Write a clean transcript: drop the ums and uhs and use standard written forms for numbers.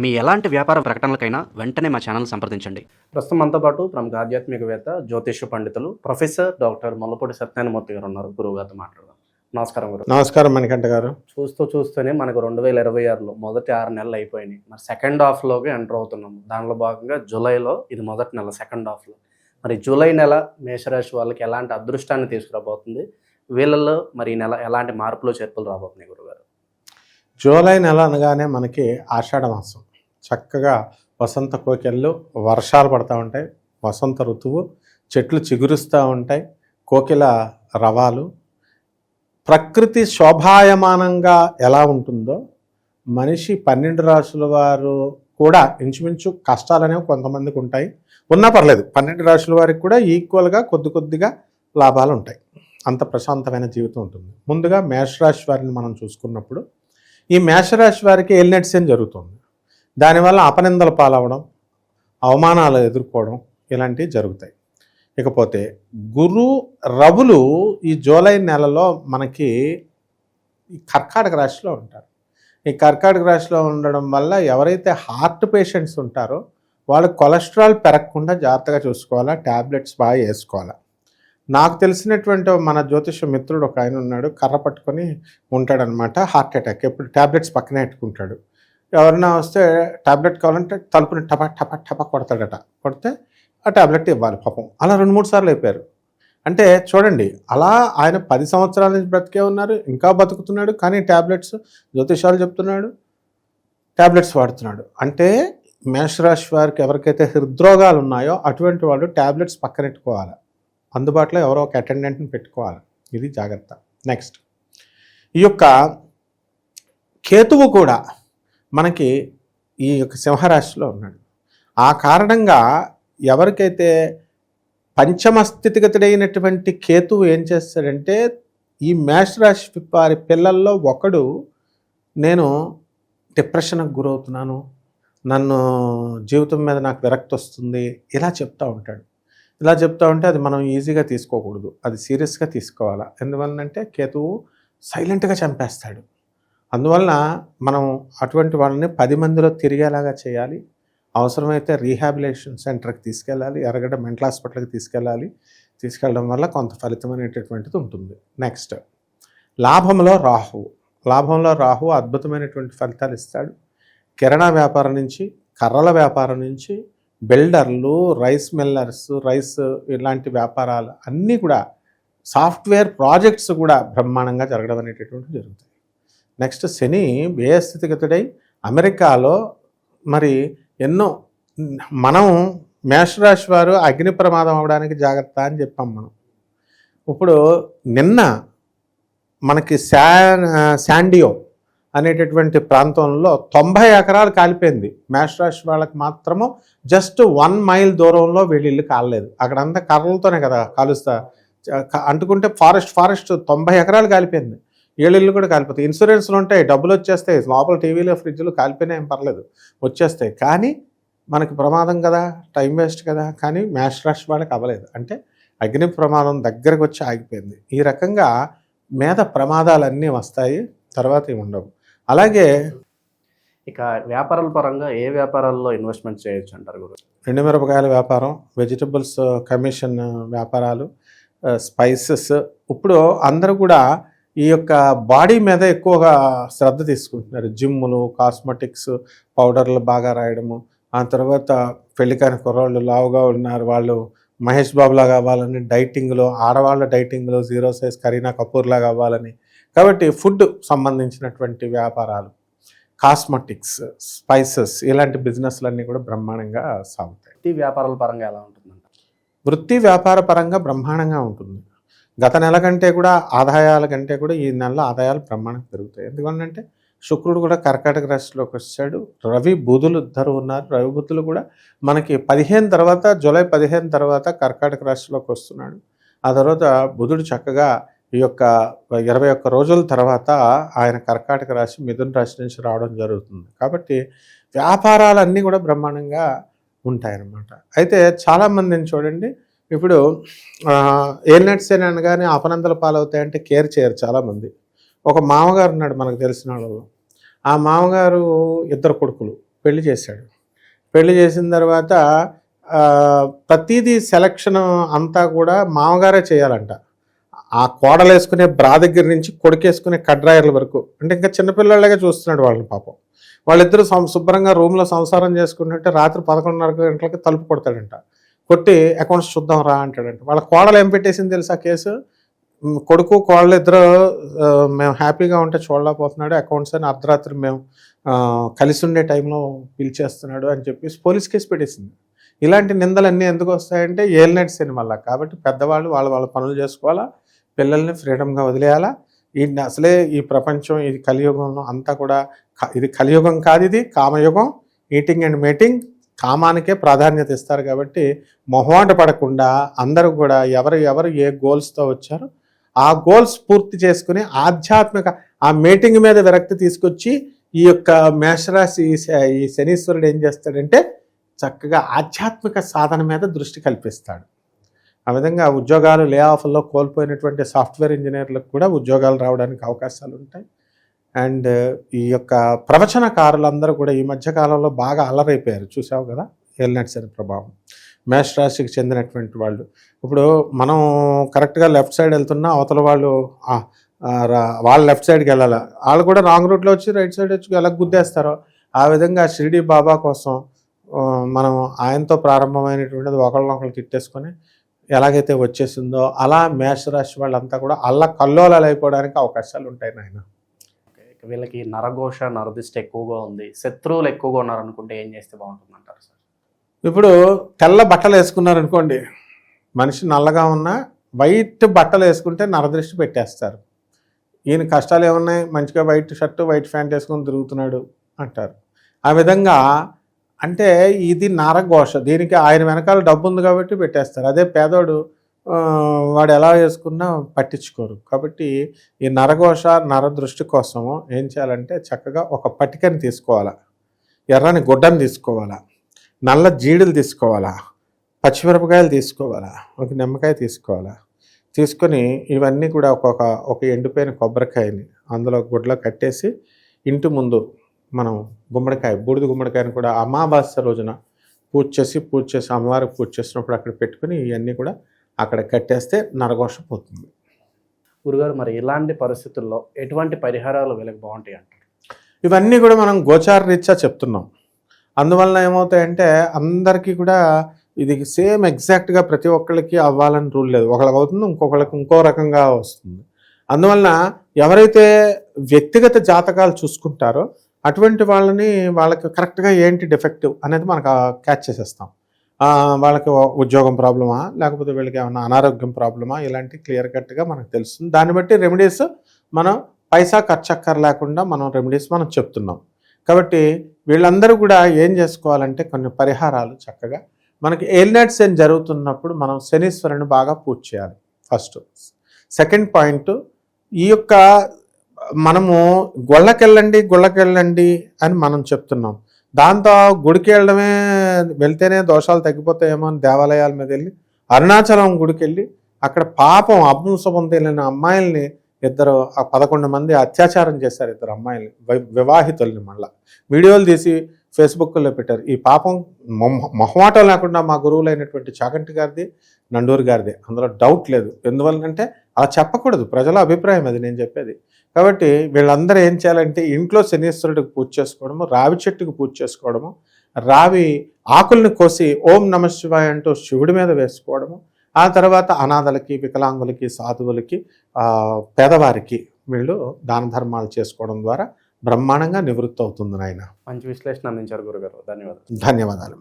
మీ ఎలాంటి వ్యాపార ప్రకటనలకైనా వెంటనే మా ఛానల్ సంప్రదించండి. ప్రస్తుతం మనతో పాటు ప్రముఖ ఆధ్యాత్మికవేత్త, జ్యోతిష్య పండితులు ప్రొఫెసర్ డాక్టర్ ముల్లపూడి సత్యనారాయణమూర్తి గారు ఉన్నారు. గురువు గారితో మాట్లాడదాం. నమస్కారం గురు. నమస్కారం మణికంఠ గారు. చూస్తూనే మనకు 2026లో మొదటి 6 నెలలు అయిపోయినాయి. మరి సెకండ్ హాఫ్లోకి ఎంటర్ అవుతున్నాము. దానిలో భాగంగా జూలైలో ఇది మొదటి నెల, సెకండ్ హాఫ్లో. మరి జూలై నెల మేషరాశి వాళ్ళకి ఎలాంటి అదృష్టాన్ని తీసుకురాబోతుంది? వీళ్ళల్లో మరి ఈ నెల ఎలాంటి మార్పులు చేర్పులు రాబోతున్నాయి గురుగారు? జూలై నెల అనగానే మనకి ఆషాఢ మాసం. చక్కగా వసంత కోకిళ్ళు, వర్షాలు పడుతూ ఉంటాయి, వసంత ఋతువు, చెట్లు చిగురుస్తూ ఉంటాయి, కోకిల రవాలు. ప్రకృతి శోభాయమానంగా ఎలా ఉంటుందో మనిషి 12 రాశుల వారు కూడా ఇంచుమించు కష్టాలనేవి కొంతమందికి ఉంటాయి, ఉన్నా పర్లేదు. 12 రాశుల వారికి కూడా ఈక్వల్గా కొద్దిగా లాభాలు ఉంటాయి. అంత ప్రశాంతమైన జీవితం ఉంటుంది. ముందుగా మేషరాశి వారిని మనం చూసుకున్నప్పుడు, ఈ మేషరాశి వారికి ఏలినట్సేన్ జరుగుతుంది. దానివల్ల అపనిందలు పాలవడం, అవమానాలు ఎదుర్కోవడం ఇలాంటివి జరుగుతాయి. ఇకపోతే గురు రవులు ఈ జూలై నెలలో మనకి ఈ కర్కాటక రాశిలో ఉంటారు. ఈ కర్కాటక రాశిలో ఉండడం వల్ల ఎవరైతే హార్ట్ పేషెంట్స్ ఉంటారో వాళ్ళు కొలెస్ట్రాల్ పెరగకుండా జాగ్రత్తగా చూసుకోవాలా, ట్యాబ్లెట్స్ బాగా వేసుకోవాలా. నాకు తెలిసినటువంటి మన జ్యోతిష మిత్రుడు ఒక ఆయన ఉన్నాడు, కర్ర పట్టుకొని ఉంటాడనమాట. హార్ట్ అటాక్ ఎప్పుడు ట్యాబ్లెట్స్ పక్కనే పెట్టుకుంటాడు. ఎవరైనా వస్తే ట్యాబ్లెట్ కావాలంటే తలుపుని టపా టపా టపా కొడతాడట. కొడితే ఆ ట్యాబ్లెట్ ఇవ్వాలి పాపం. అలా 2-3 సార్లు అయిపోయారు. అంటే చూడండి, అలా ఆయన 10 సంవత్సరాల నుంచి బ్రతికే ఉన్నారు, ఇంకా బతుకుతున్నాడు. కానీ ట్యాబ్లెట్స్, జ్యోతిషాలు చెప్తున్నాడు, ట్యాబ్లెట్స్ వాడుతున్నాడు. అంటే మేషరాశి వారికి ఎవరికైతే హృద్రోగాలు ఉన్నాయో అటువంటి వాళ్ళు ట్యాబ్లెట్స్ పక్కనెట్టుకోవాలి. అందుబాటులో ఎవరో ఒక అటెండెంట్ని పెట్టుకోవాలి. ఇది జాగ్రత్త. నెక్స్ట్, ఈ యొక్క కేతువు కూడా మనకి ఈ యొక్క సింహరాశిలో ఉన్నాడు. ఆ కారణంగా ఎవరికైతే పంచమ స్థితిగతుడైనటువంటి కేతువు ఏం చేస్తాడంటే, ఈ మేషరాశి వారి పిల్లల్లో ఒకడు, నేను డిప్రెషన్కి గురవుతున్నాను, నన్ను జీవితం మీద నాకు విరక్తి వస్తుంది, ఇలా చెప్తూ ఉంటాడు. ఇలా చెప్తూ ఉంటే అది మనం ఈజీగా తీసుకోకూడదు, అది సీరియస్గా తీసుకోవాలా. ఎందువలనంటే కేతువు సైలెంట్గా చంపేస్తాడు. అందువలన మనం అటువంటి వాళ్ళని 10 మందిలో తిరిగేలాగా చేయాలి. అవసరమైతే రీహాబిలిటేషన్ సెంటర్కి తీసుకెళ్ళాలి, ఎర్రగడ్డ మెంటల్ హాస్పిటల్కి తీసుకెళ్ళడం వల్ల కొంత ఫలితం అనేటటువంటిది ఉంటుంది. నెక్స్ట్, లాభంలో రాహు అద్భుతమైనటువంటి ఫలితాలు ఇస్తాడు. కిరాణా వ్యాపారం నుంచి, కర్రల వ్యాపారం నుంచి, బిల్డర్లు, రైస్ మిల్లర్స్, రైస్ ఇలాంటి వ్యాపారాలు అన్నీ కూడా, సాఫ్ట్వేర్ ప్రాజెక్ట్స్ కూడా బ్రహ్మాండంగా జరగడం అనేటటువంటివి జరుగుతాయి. నెక్స్ట్, శని వ్యయస్థితిగతుడై అమెరికాలో మరి ఎన్నో, మనం మేషరాశి వారు అగ్ని ప్రమాదం అవడానికి జాగ్రత్త అని చెప్పాం మనం. ఇప్పుడు నిన్న మనకి శాండియో అనేటటువంటి ప్రాంతంలో 90 ఎకరాలు కాలిపోయింది. మేషరాశి వాళ్ళకి మాత్రము జస్ట్ 1 మైల్ దూరంలో వీళ్ళ ఇల్లు కాలలేదు. అక్కడంతా కర్రలతోనే కదా కాలుస్తా అంటుకుంటే ఫారెస్ట్ 90 ఎకరాలు కాలిపోయింది. ఇళ్ళు కూడా కాలిపోతాయి. ఇన్సూరెన్స్లు ఉంటాయి, డబ్బులు వచ్చేస్తాయి, లోపల టీవీలో ఫ్రిడ్జ్లు కాలిపోయినా ఏం పర్లేదు, వచ్చేస్తాయి. కానీ మనకి ప్రమాదం కదా, టైం వేస్ట్ కదా. కానీ మేషరాశి వాళ్ళకి అవ్వలేదు. అంటే అగ్ని ప్రమాదం దగ్గరకు వచ్చి ఆగిపోయింది. ఈ రకంగా మీద ప్రమాదాలన్నీ వస్తాయి, తర్వాత ఏమి ఉండవు. అలాగే ఇక వ్యాపారాల పరంగా ఏ వ్యాపారాల్లో ఇన్వెస్ట్మెంట్ చేయొచ్చు అంటారు గురు? ఎండుమిరపకాయల వ్యాపారం, వెజిటబుల్స్ కమిషన్ వ్యాపారాలు, స్పైసెస్. ఇప్పుడు అందరూ కూడా ఈ యొక్క బాడీ మీద ఎక్కువగా శ్రద్ధ తీసుకుంటున్నారు. జిమ్ములు, కాస్మెటిక్స్, పౌడర్లు బాగా రాయడము. ఆ తర్వాత పెళ్ళికాని కుర్రాళ్ళు లావుగా ఉన్నారు, వాళ్ళు మహేష్ బాబులా కావాలని డైటింగ్లో, ఆడవాళ్ళ డైటింగ్లో 0 సైజ్ కరీనా కపూర్లా కావాలని. కాబట్టి ఫుడ్ సంబంధించినటువంటి వ్యాపారాలు, కాస్మెటిక్స్, స్పైసెస్ ఇలాంటి బిజినెస్లన్నీ కూడా బ్రహ్మాండంగా సాగుతాయి. వృత్తి వ్యాపారాల పరంగా ఎలా ఉంటుందంట? వృత్తి వ్యాపార పరంగా బ్రహ్మాండంగా ఉంటుంది. గత నెల కంటే కూడా, ఆదాయాల కంటే కూడా ఈ నెలలో ఆదాయాలు బ్రహ్మాండంగా పెరుగుతాయి. ఎందుకంటే శుక్రుడు కూడా కర్కాటక రాశిలోకి వచ్చాడు, రవి బుధులు ఇద్దరు ఉన్నారు. రవి బుధులు కూడా మనకి 15 తర్వాత, జూలై 15 తర్వాత కర్కాటక రాశిలోకి వస్తున్నాడు. ఆ తర్వాత బుధుడు చక్కగా ఈ యొక్క 21 రోజుల తర్వాత ఆయన కర్కాటక రాశి, మిథున రాశి నుంచి రావడం జరుగుతుంది. కాబట్టి వ్యాపారాలన్నీ కూడా బ్రహ్మాండంగా ఉంటాయన్నమాట. అయితే చాలామందిని చూడండి, ఇప్పుడు ఏలినట్సేన్ అనగానే అపనందల పాలవుతాయంటే కేర్ చేయరు చాలామంది. ఒక మామగారు ఉన్నాడు మనకు తెలిసిన వాళ్ళు. ఆ మామగారు 2 కొడుకులు, పెళ్లి చేశాడు. పెళ్లి చేసిన తర్వాత ప్రతిదీ సెలక్షన్ అంతా కూడా మామగారే చేయాలంట. ఆ కోడలు వేసుకునే బ్రా దగ్గర నుంచి కొడుకేసుకునే కడ్రాయర్ల వరకు, అంటే ఇంకా చిన్నపిల్లలాగా చూస్తున్నాడు వాళ్ళని పాపం. వాళ్ళిద్దరూ శుభ్రంగా రూమ్లో సంసారం చేసుకుంటుంటే రాత్రి 11:30 గంటలకి తలుపు కొడతాడంట. కొట్టి అకౌంట్స్ చూద్దాం రా అంటాడంట. వాళ్ళ కోడలు ఏం పెట్టేసింది తెలుసా కేసు? కొడుకు కోడలు ఇద్దరు మేము హ్యాపీగా ఉంటే చూడలేకపోతున్నాడు, అకౌంట్స్ అని అర్ధరాత్రి మేము కలిసి ఉండే టైంలో పిలిచేస్తున్నాడు అని చెప్పేసి పోలీస్ కేసు పెట్టేసింది. ఇలాంటి నిందలన్నీ ఎందుకు వస్తాయంటే ఏలినట్స్ అని మళ్ళీ. కాబట్టి పెద్దవాళ్ళు వాళ్ళ పనులు చేసుకోవాలా, పిల్లల్ని ఫ్రీడమ్గా వదిలేయాలా. అసలే ఈ ప్రపంచం ఇది కలియుగంలో అంతా కూడా ఇది కలియుగం కాదు, ఇది కామయుగం. ఈటింగ్ అండ్ మేటింగ్, కామానికే ప్రాధాన్యత ఇస్తారు. కాబట్టి మొహమాట పడకుండా అందరూ కూడా ఎవరు ఏ గోల్స్తో వచ్చారో ఆ గోల్స్ పూర్తి చేసుకుని ఆధ్యాత్మిక ఆ మీటింగ్ మీద విరక్తి తీసుకొచ్చి ఈ యొక్క మేషరాశి ఈ శనీశ్వరుడు ఏం చేస్తాడంటే చక్కగా ఆధ్యాత్మిక సాధన మీద దృష్టి కల్పిస్తాడు. ఆ విధంగా ఉద్యోగాలు లే ఆఫ్లో కోల్పోయినటువంటి సాఫ్ట్వేర్ ఇంజనీర్లకు కూడా ఉద్యోగాలు రావడానికి అవకాశాలు ఉంటాయి. అండ్ ఈ యొక్క ప్రవచనకారులందరూ కూడా ఈ మధ్యకాలంలో బాగా అలరైపోయారు, చూసావు కదా, ఏలినాటి శని ప్రభావం. మేష రాశికి చెందినటువంటి వాళ్ళు ఇప్పుడు మనం కరెక్ట్గా లెఫ్ట్ సైడ్ వెళ్తున్నా అవతల వాళ్ళు వాళ్ళు లెఫ్ట్ సైడ్కి వెళ్ళాలి, వాళ్ళు కూడా రాంగ్ రూట్లో వచ్చి రైట్ సైడ్ వచ్చి ఎలా గుద్దేస్తారో ఆ విధంగా షిరిడి బాబా కోసం మనం ఆయనతో ప్రారంభమైనటువంటిది ఒకళ్ళనొకళ్ళు తిట్టేసుకొని ఎలాగైతే వచ్చేసిందో అలా మేషరాశి వాళ్ళంతా కూడా కల్లోలాలు అయిపోవడానికి అవకాశాలు ఉంటాయి నాయన. వీళ్ళకి నరఘోష నరదిష్ట ఎక్కువగా ఉంది, శత్రువులు ఎక్కువగా ఉన్నారనుకుంటే ఏం చేస్తే బాగుంటుంది అంటారు సార్? ఇప్పుడు తెల్ల బట్టలు వేసుకున్నారనుకోండి, మనిషి నల్లగా ఉన్నా వైట్ బట్టలు వేసుకుంటే నరదృష్టి పెట్టేస్తారు. ఈయన కష్టాలు ఏమున్నాయి, మంచిగా వైట్ షర్టు వైట్ ప్యాంట్ వేసుకొని తిరుగుతున్నాడు అంటారు. ఆ విధంగా అంటే ఇది నరఘోష, దీనికి ఆయన వెనకాల డబ్బు ఉంది కాబట్టి పెట్టేస్తారు. అదే పేదోడు వాడు ఎలా వేసుకున్నా పట్టించుకోరు. కాబట్టి ఈ నరఘోష నరదృష్టి కోసము ఏం చేయాలంటే చక్కగా ఒక పటికని తీసుకోవాలా, ఎర్రని గుడ్డని తీసుకోవాలా, నల్ల జీడులు తీసుకోవాలా, పచ్చిమిరపకాయలు తీసుకోవాలా, ఒక నిమ్మకాయ తీసుకోవాలా. తీసుకొని ఇవన్నీ కూడా ఒక ఎండిపోయిన కొబ్బరికాయని అందులో గుడ్లో కట్టేసి ఇంటి ముందు మనం గుమ్మడికాయ, బూడిద గుమ్మడికాయని కూడా అమావాస్య రోజున పూజ చేసి అమ్మవారికి పూజ చేసినప్పుడు అక్కడ పెట్టుకుని ఇవన్నీ కూడా అక్కడ కట్టేస్తే నరఘోష పోతుంది. గురుగారు, మరి ఇలాంటి పరిస్థితుల్లో ఎటువంటి పరిహారాలు వీళ్ళకి బాగుంటాయి అంటారు? ఇవన్నీ కూడా మనం గోచార రీత్యా చెప్తున్నాం. అందువలన ఏమవుతాయంటే అందరికీ కూడా ఇది సేమ్ ఎగ్జాక్ట్గా ప్రతి ఒక్కళ్ళకి అవ్వాలని రూల్ లేదు. ఒకళ్ళకి అవుతుంది, ఇంకొకళ్ళకి ఇంకో రకంగా వస్తుంది. అందువలన ఎవరైతే వ్యక్తిగత జాతకాలు చూసుకుంటారో అటువంటి వాళ్ళకి కరెక్ట్గా ఏంటి డిఫెక్టివ్ అనేది మనకు క్యాచ్ చేసేస్తాం. వాళ్ళకి ఉద్యోగం ప్రాబ్లమా, లేకపోతే వీళ్ళకి ఏమైనా అనారోగ్యం ప్రాబ్లమా, ఇలాంటి క్లియర్ కట్గా మనకు తెలుస్తుంది. దాన్ని బట్టి రెమెడీస్ మనం పైసా ఖర్చక్కర్ లేకుండా మనం రెమెడీస్ మనం చెప్తున్నాం. కాబట్టి వీళ్ళందరూ కూడా ఏం చేసుకోవాలంటే కొన్ని పరిహారాలు చక్కగా మనకి ఏలినాటి శని జరుగుతున్నప్పుడు మనం శనీశ్వరుని బాగా పూజ చేయాలి ఫస్ట్. సెకండ్ పాయింట్, ఈ యొక్క మనము గుళ్ళకెళ్ళండి అని మనం చెప్తున్నాం. దాంతో గుడికి వెళ్తేనే దోషాలు తగ్గిపోతాయేమో అని దేవాలయాల మీద వెళ్ళి అరుణాచలం గుడికి వెళ్ళి అక్కడ పాపం అభంశం తెలియని అమ్మాయిల్ని 11 మంది అత్యాచారం చేశారు. 2 అమ్మాయిల్ని, వివాహితుల్ని. మళ్ళీ వీడియోలు తీసి ఫేస్బుక్లో పెట్టారు. ఈ పాపం మొహమాటం లేకుండా మా గురువులైనటువంటి చాగంటి గారిది, నండూరు గారిది, అందులో డౌట్ లేదు. ఎందువల్లంటే అలా చెప్పకూడదు, ప్రజల అభిప్రాయం అది నేను చెప్పేది. కాబట్టి వీళ్ళందరూ ఏం చేయాలంటే ఇంట్లో శనీశ్వరుడికి పూజ చేసుకోవడము, రావి చెట్టుకు పూజ చేసుకోవడము, రావి ఆకుల్ని కోసి ఓం నమ శివాయ అంటూ శివుడి మీద వేసుకోవడము, ఆ తర్వాత అనాథలకి, వికలాంగులకి, సాధువులకి, పేదవారికి వీళ్ళు దాన ధర్మాలు చేసుకోవడం ద్వారా బ్రహ్మాండంగా నివృత్తి అవుతుంది నాయన. మంచి విశ్లేషణ అందించారు గురుగారు, ధన్యవాదాలు. ధన్యవాదాలు.